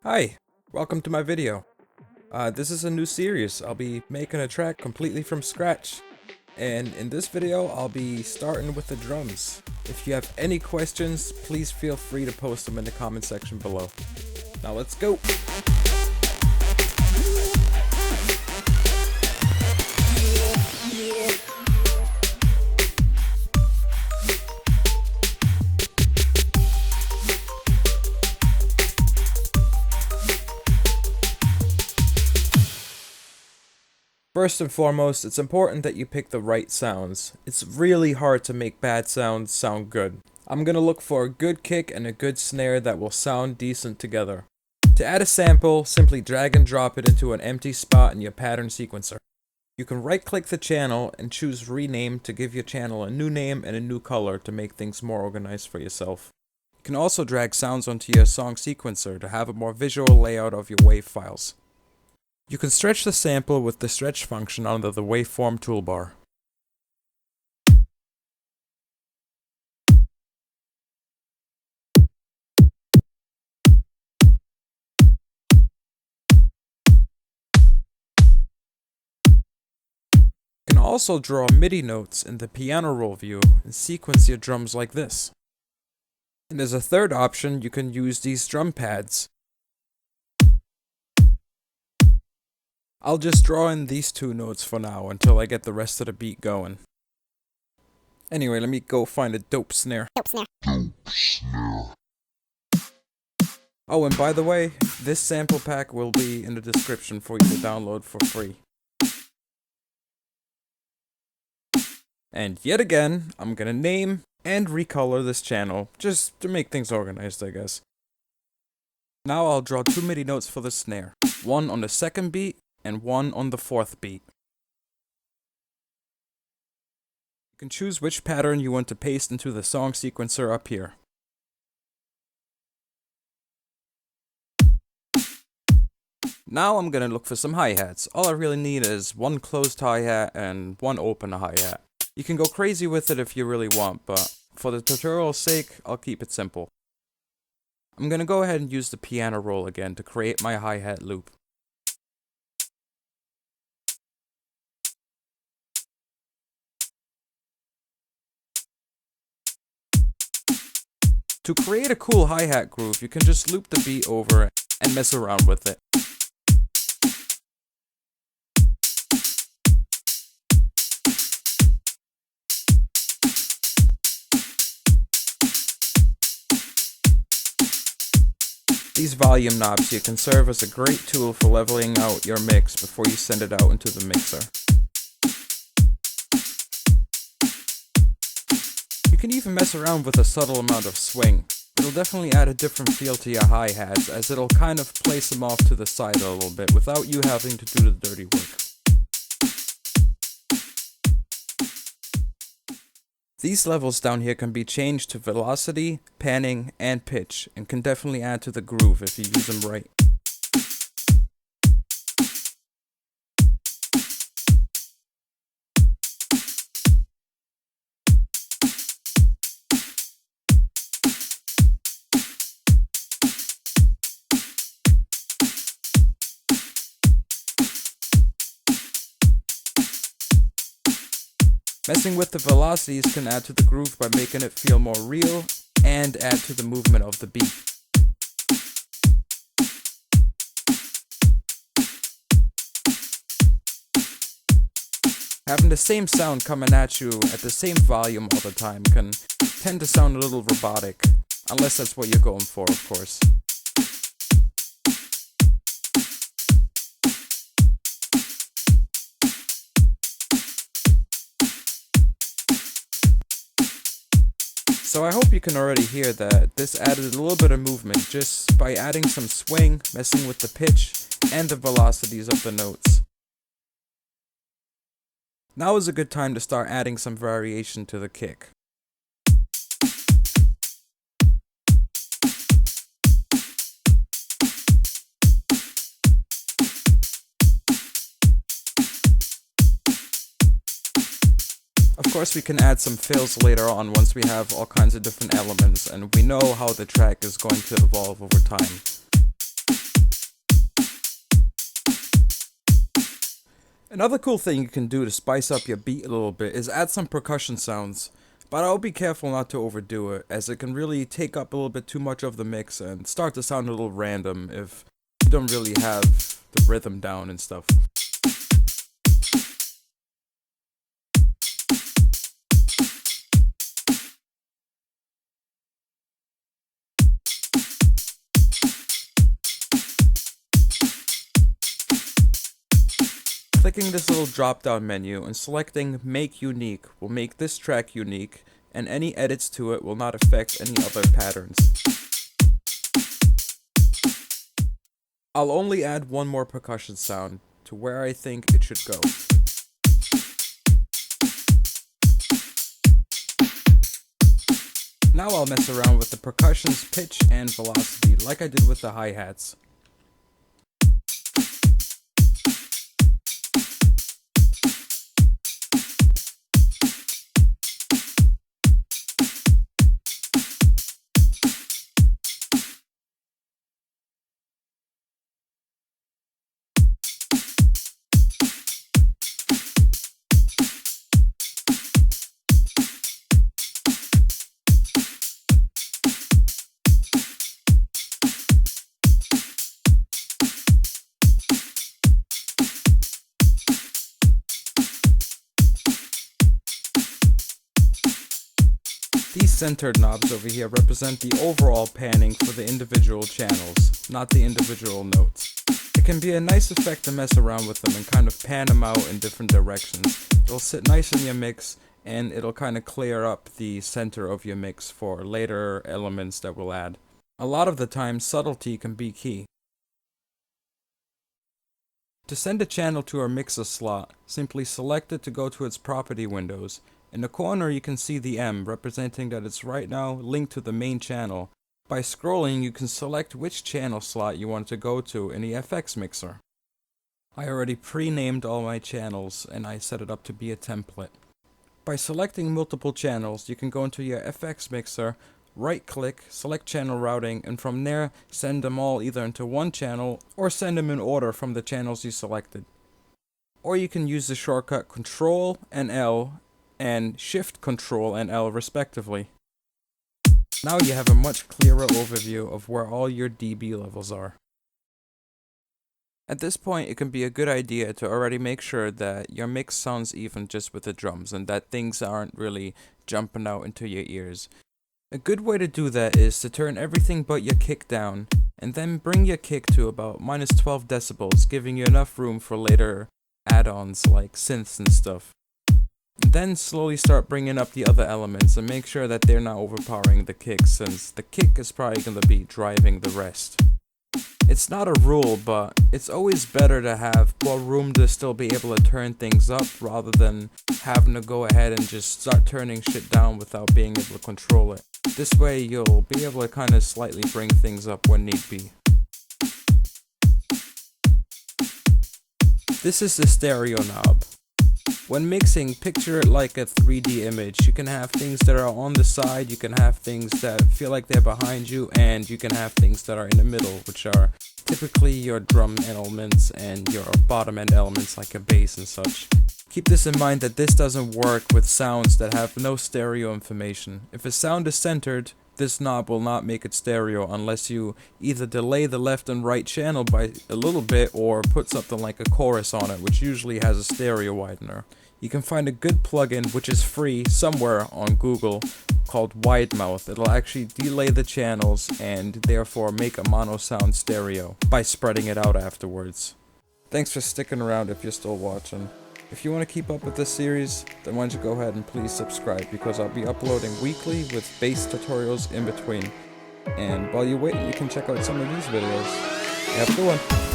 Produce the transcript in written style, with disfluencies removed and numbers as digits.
Hi, welcome to my video. This is a new series. I'll be making a track completely from scratch. And in this video, I'll be starting with the drums. If you have any questions, please feel free to post them in the comment section below. Now let's go! First and foremost, it's important that you pick the right sounds. It's really hard to make bad sounds sound good. I'm gonna look for a good kick and a good snare that will sound decent together. To add a sample, simply drag and drop it into an empty spot in your pattern sequencer. You can right-click the channel and choose Rename to give your channel a new name and a new color to make things more organized for yourself. You can also drag sounds onto your song sequencer to have a more visual layout of your WAV files. You can stretch the sample with the stretch function under the waveform toolbar. You can also draw MIDI notes in the piano roll view and sequence your drums like this. And as a third option, you can use these drum pads. I'll just draw in these two notes for now until I get the rest of the beat going. Anyway, let me go find a dope snare. Oh, and by the way, this sample pack will be in the description for you to download for free. And yet again, I'm gonna name and recolor this channel, just to make things organized, I guess. Now I'll draw two MIDI notes for the snare, one on the second beat and one on the fourth beat. You can choose which pattern you want to paste into the song sequencer up here. Now I'm gonna look for some hi-hats. All I really need is one closed hi-hat and one open hi-hat. You can go crazy with it if you really want, but for the tutorial's sake, I'll keep it simple. I'm gonna go ahead and use the piano roll again to create my hi-hat loop. To create a cool hi-hat groove, you can just loop the beat over and mess around with it. These volume knobs here can serve as a great tool for leveling out your mix before you send it out into the mixer. You can even mess around with a subtle amount of swing. It'll definitely add a different feel to your hi-hats, as it'll kind of place them off to the side a little bit without you having to do the dirty work. These levels down here can be changed to velocity, panning, and pitch, and can definitely add to the groove if you use them right. Messing with the velocities can add to the groove by making it feel more real and add to the movement of the beat. Having the same sound coming at you at the same volume all the time can tend to sound a little robotic, unless that's what you're going for, of course. So I hope you can already hear that this added a little bit of movement just by adding some swing, messing with the pitch, and the velocities of the notes. Now is a good time to start adding some variation to the kick. Of course, we can add some fills later on once we have all kinds of different elements and we know how the track is going to evolve over time. Another cool thing you can do to spice up your beat a little bit is add some percussion sounds. But I'll be careful not to overdo it, as it can really take up a little bit too much of the mix and start to sound a little random if you don't really have the rhythm down and stuff. Clicking this little drop down menu and selecting Make Unique will make this track unique, and any edits to it will not affect any other patterns. I'll only add one more percussion sound to where I think it should go. Now I'll mess around with the percussion's pitch and velocity like I did with the hi-hats. These centered knobs over here represent the overall panning for the individual channels, not the individual notes. It can be a nice effect to mess around with them and kind of pan them out in different directions. It'll sit nice in your mix, and it'll kind of clear up the center of your mix for later elements that we'll add. A lot of the time, subtlety can be key. To send a channel to our mixer slot, simply select it to go to its property windows. In the corner you can see the M, representing that it's right now linked to the main channel. By scrolling you can select which channel slot you want to go to in the FX mixer. I already pre-named all my channels and I set it up to be a template. By selecting multiple channels you can go into your FX mixer, right click, select channel routing, and from there send them all either into one channel or send them in order from the channels you selected. Or you can use the shortcut Ctrl and L and Shift Ctrl and L respectively. Now you have a much clearer overview of where all your dB levels are. At this point it can be a good idea to already make sure that your mix sounds even just with the drums and that things aren't really jumping out into your ears. A good way to do that is to turn everything but your kick down and then bring your kick to about -12 decibels, giving you enough room for later add-ons like synths and stuff. Then slowly start bringing up the other elements and make sure that they're not overpowering the kick, since the kick is probably going to be driving the rest. It's not a rule, but it's always better to have more room to still be able to turn things up rather than having to go ahead and just start turning shit down without being able to control it. This way you'll be able to kind of slightly bring things up when need be. This is the stereo knob. When mixing, picture it like a 3D image. You can have things that are on the side, you can have things that feel like they're behind you, and you can have things that are in the middle, which are typically your drum elements and your bottom end elements like a bass and such. Keep this in mind that this doesn't work with sounds that have no stereo information. If a sound is centered, this knob will not make it stereo unless you either delay the left and right channel by a little bit or put something like a chorus on it, which usually has a stereo widener. You can find a good plugin, which is free, somewhere on Google called Widemouth. It'll actually delay the channels and therefore make a mono sound stereo by spreading it out afterwards. Thanks for sticking around if you're still watching. If you want to keep up with this series, then why don't you go ahead and please subscribe, because I'll be uploading weekly with bass tutorials in between. And while you wait, you can check out some of these videos. Have a good one!